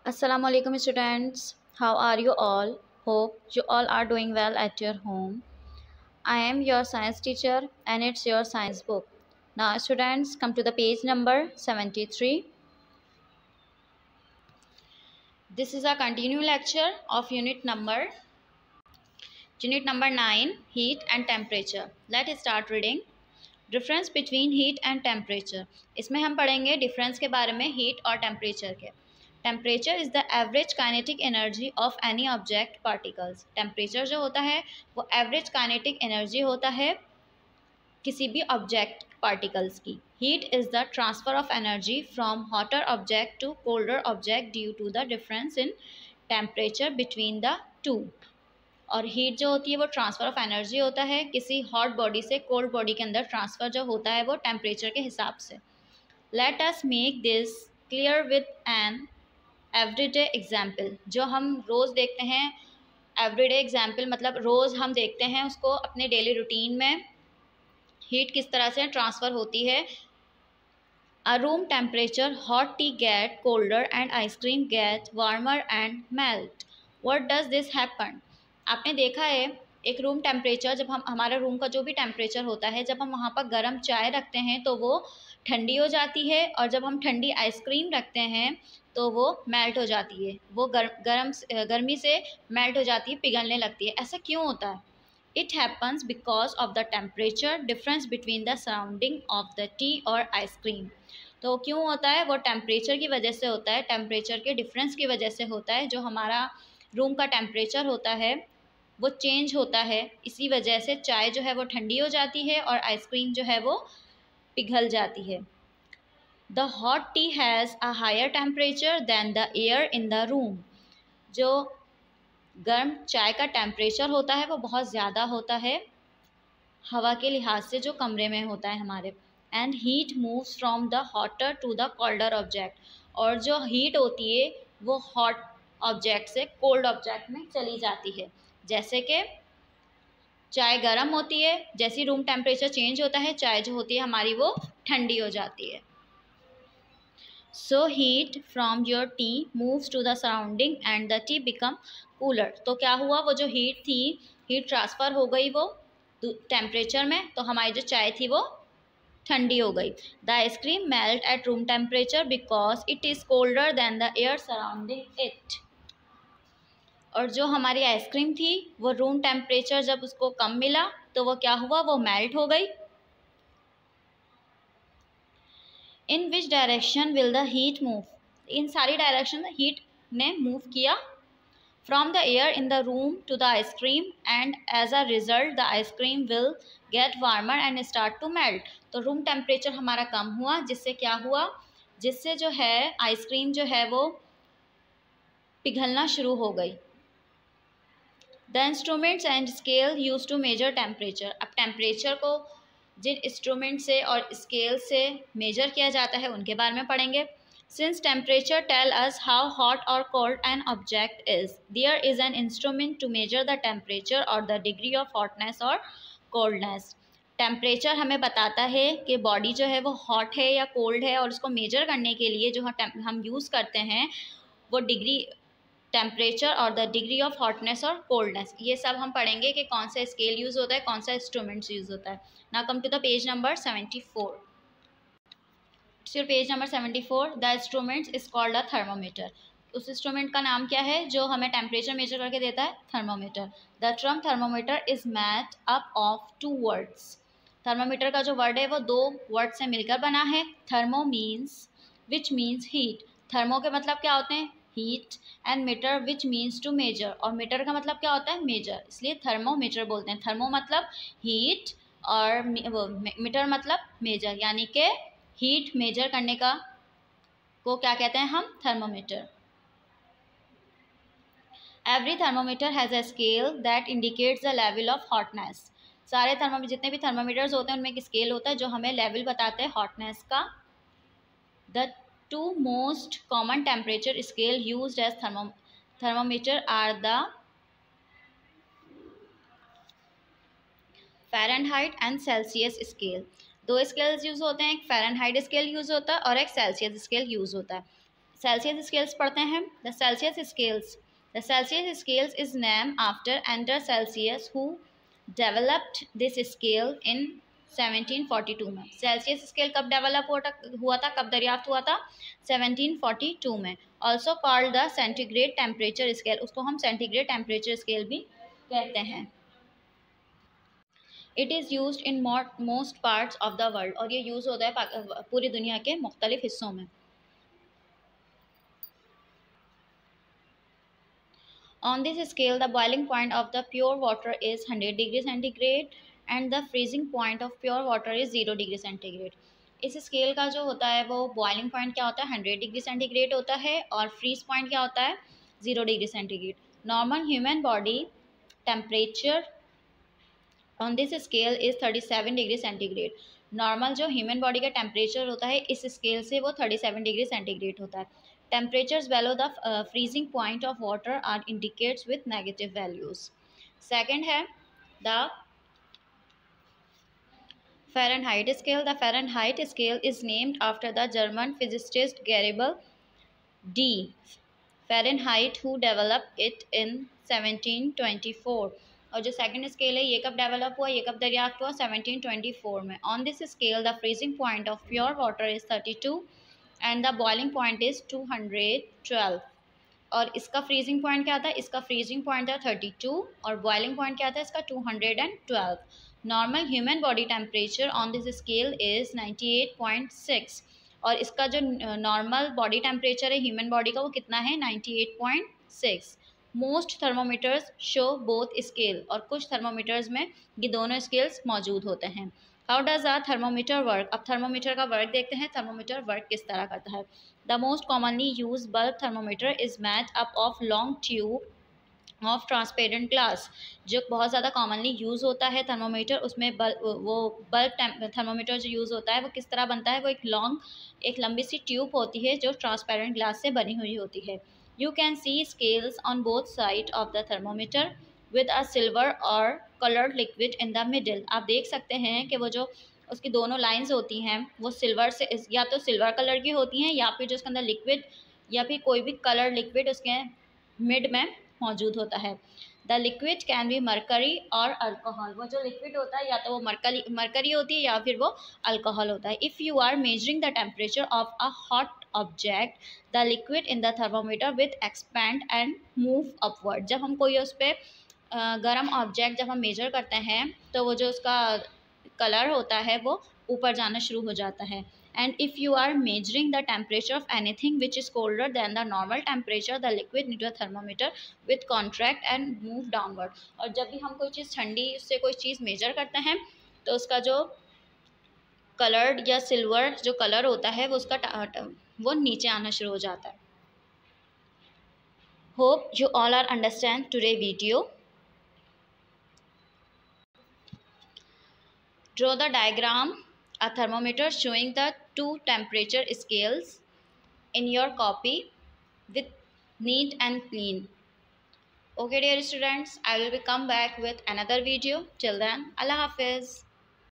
Assalamu alaikum students. How are you all? Hope you all are doing well at your home. I am your science teacher and it's your science book. Now students, come to the page number 73. This is a continue lecture of unit number 9, heat and temperature. Let's start reading. Difference between heat and temperature. इसमें हम पढ़ेंगे difference के बारे में heat और temperature के. Temperature is the average kinetic energy of any object particles. Temperature जो होता है वो एवरेज काइनेटिक एनर्जी होता है किसी भी ऑब्जेक्ट पार्टिकल्स की. Heat is the transfer of energy from hotter object to colder object due to the difference in temperature between the two. और हीट जो होती है वो ट्रांसफ़र ऑफ एनर्जी होता है किसी हॉट बॉडी से कोल्ड बॉडी के अंदर. ट्रांसफ़र जो होता है वो टेम्परेचर के हिसाब से. Let us make this clear with an everyday example. जो हम रोज़ देखते हैं, एवरीडे एग्जाम्पल मतलब रोज़ हम देखते हैं उसको अपने डेली रूटीन में. हीट किस तरह से ट्रांसफ़र होती है. A room temperature hot tea get colder and ice cream get warmer and melt. What does this happen. आपने देखा है एक रूम टेम्परेचर, जब हम हमारा रूम का जो भी टेम्परेचर होता है, जब हम वहाँ पर गर्म चाय रखते हैं तो वो ठंडी हो जाती है, और जब हम ठंडी आइसक्रीम रखते हैं तो वो मेल्ट हो जाती है. वो गर्मी से मेल्ट हो जाती है, पिघलने लगती है. ऐसा क्यों होता है. It happens because of the temperature difference between the surrounding of the T और आइसक्रीम. तो क्यों होता है, वो टेम्परेचर की वजह से होता है, टेम्परेचर के डिफरेंस की वजह से होता है. जो हमारा रूम का टेम्परेचर होता है वो चेंज होता है, इसी वजह से चाय जो है वो ठंडी हो जाती है और आइसक्रीम जो है वो पिघल जाती है. The hot tea has a higher temperature than the air in the room. जो गर्म चाय का टेम्परेचर होता है वो बहुत ज़्यादा होता है हवा के लिहाज से जो कमरे में होता है हमारे. And heat moves from the hotter to the colder object. और जो हीट होती है वो हॉट ऑब्जेक्ट से कोल्ड ऑब्जेक्ट में चली जाती है. जैसे कि चाय गर्म होती है, जैसे रूम टेम्परेचर चेंज होता है चाय जो होती है हमारी वो ठंडी हो जाती है. So heat from your tea moves to the surrounding and the tea become cooler. तो क्या हुआ, वो जो हीट थी, हीट ट्रांसफ़र हो गई वो टेम्परेचर में, तो हमारी जो चाय थी वो ठंडी हो गई. The ice cream melt at room temperature because it is colder than the air surrounding it. और जो हमारी आइसक्रीम थी वो रूम टेम्परेचर जब उसको कम मिला तो वो क्या हुआ, वो मेल्ट हो गई. In which direction will the heat move. इन सारी डायरेक्शन में हीट ने मूव किया. From the air in the room to the ice cream and as a result the ice cream will get warmer and start to melt. तो room temperature हमारा कम हुआ, जिससे क्या हुआ, जिससे जो है आइसक्रीम जो है वो पिघलना शुरू हो गई. The instruments and scale use to measure temperature. अब टेम्परेचर को जिन इंस्ट्रूमेंट से और स्केल से मेजर किया जाता है उनके बारे में पढ़ेंगे. Since temperature tell us how hot और cold an object is, there is an instrument to measure the temperature और द डिग्री ऑफ हॉटनेस और कोल्डनेस. टेम्परेचर हमें बताता है कि बॉडी जो है वो हॉट है या कोल्ड है, और उसको मेजर करने के लिए जो हम यूज़ करते हैं वो डिग्री टेम्परेचर और द डिग्री ऑफ हॉटनेस और कोल्डनेस. ये सब हम पढ़ेंगे कि कौन सा स्केल यूज़ होता है, कौन सा इंस्ट्रूमेंट्स यूज़ होता है. Now come to the page number 74. It's your page number 74. The instruments is called a thermometer. उस इंस्ट्रूमेंट का नाम क्या है जो हमें टेम्परेचर मेजर करके देता है, thermometer. The term thermometer is made up of 2 words. Thermometer का जो वर्ड है वो 2 वर्ड से मिलकर बना है. Thermo means which means heat. Thermo के मतलब क्या होते हैं, heat, and meter which means to measure. और मीटर का मतलब क्या होता है, मेजर, इसलिए थर्मोमीटर बोलते हैं. थर्मो मतलब हीट और मीटर मतलब मेजर, यानी कि हीट मेजर करने का को क्या कहते हैं हम, thermometer. Every thermometer has a scale that indicates the level of hotness. सारे थर्मोमीटर जितने भी थर्मोमीटर्स होते हैं उनमें एक स्केल होता है जो हमें लेवल बताते हैं हॉटनेस का. The two most common temperature scale used as thermometer are the Fahrenheit and Celsius scale. 2 scales use होते हैं, एक फ़ारेनहाइट स्केल यूज़ होता है और एक सेल्सियस स्केल यूज़ होता है. सेल्सियस स्केल्स पढ़ते हैं। The Celsius scales is name after Ander Celsius who developed this scale in 1742 में। सेल्सियस स्केल कब डेवलप हुआ था, कब दरियाफ्त हुआ था? 1742 में। Also called the centigrade temperature scale, उसको हम सेंटीग्रेड टेम्परेचर स्केल भी कहते हैं। It is use in most parts of the world, और ये यूज़ होता है पूरी दुनिया के मुख्तलिफ हिस्सों में। On this scale, the boiling point of the pure water is 100 degree centigrade and the freezing point of pure water is 0 degree centigrade. इस स्केल का जो होता है वो बॉइलिंग पॉइंट क्या होता है? 100 डिग्री सेंटीग्रेड होता है, और फ्रीज पॉइंट क्या होता है? 0 degree centigrade. Normal human body temperature on this scale is 37 degree centigrade. Normal जो ह्यूमन बॉडी का टेम्परेचर होता है इस स्केल से वो 37 डिग्री सेंटीग्रेड होता है। Temperatures below the freezing point of water are indicates with negative values. Second है the Fahrenheit scale. The Fahrenheit scale is named after the German physicist Garibald D. Fahrenheit who developed it in 1724. और जो second scale है ये कब develop हुआ, ये कब दरियाफ्त हुआ? 1724 में। On this scale the freezing point of pure water is 32 and the boiling point is 212। और इसका फ्रीजिंग पॉइंट क्या था? इसका फ्रीजिंग पॉइंट था 32 और बॉइलिंग पॉइंट क्या था इसका? 212। Normal human body temperature on this scale is 98.6, और इसका जो नॉर्मल बॉडी टेम्परेचर है ह्यूमन बॉडी का वो कितना है? 98.6। Most thermometers show both scale, और कुछ थर्मोमीटर्स में ये दोनों स्केल्स मौजूद होते हैं। How does a thermometer work? अब थर्मोमीटर का वर्क देखते हैं, थर्मोमीटर वर्क किस तरह करता है। The most commonly use bulb thermometer is match up of long tube of transparent glass. जो बहुत ज़्यादा कॉमनली यूज़ होता है थर्मोमीटर, उसमें बल्ब थर्मोमीटर जो यूज़ होता है वो किस तरह बनता है? वो एक लंबी सी ट्यूब होती है जो ट्रांसपेरेंट ग्लास से बनी हुई होती है। You can see scales on both side of the thermometer with a silver और coloured liquid in the middle. आप देख सकते हैं कि वो जो उसकी दोनों लाइंस होती हैं वो सिल्वर से, या तो सिल्वर कलर की होती हैं या फिर जो उसके अंदर लिक्विड या फिर कोई भी कलर लिक्विड उसके मिड में मौजूद होता है। The liquid can be mercury और अल्कोहल। वो जो लिक्विड होता है या तो वो मरकरी होती है या फिर वो अल्कोहल होता है। If you are measuring the temperature of a hot object the liquid in the thermometer with expand and move upward. जब हम कोई उस पर गर्म ऑब्जेक्ट जब हम मेजर करते हैं तो वो जो उसका कलर होता है वो ऊपर जाना शुरू हो जाता है। And if you are measuring the temperature of anything which is colder than the normal temperature the liquid in the thermometer with contract and move downward. और जब भी हम कोई चीज़ ठंडी उससे कोई चीज़ मेजर करते हैं तो उसका जो कलर्ड या सिल्वर जो कलर होता है वो नीचे आना शुरू हो जाता है। Hope you all are understand today video. Draw the diagram, a thermometer showing the two temperature scales in your copy with neat and clean. Okay dear students, I will be come back with another video. Till then, Allah Hafiz.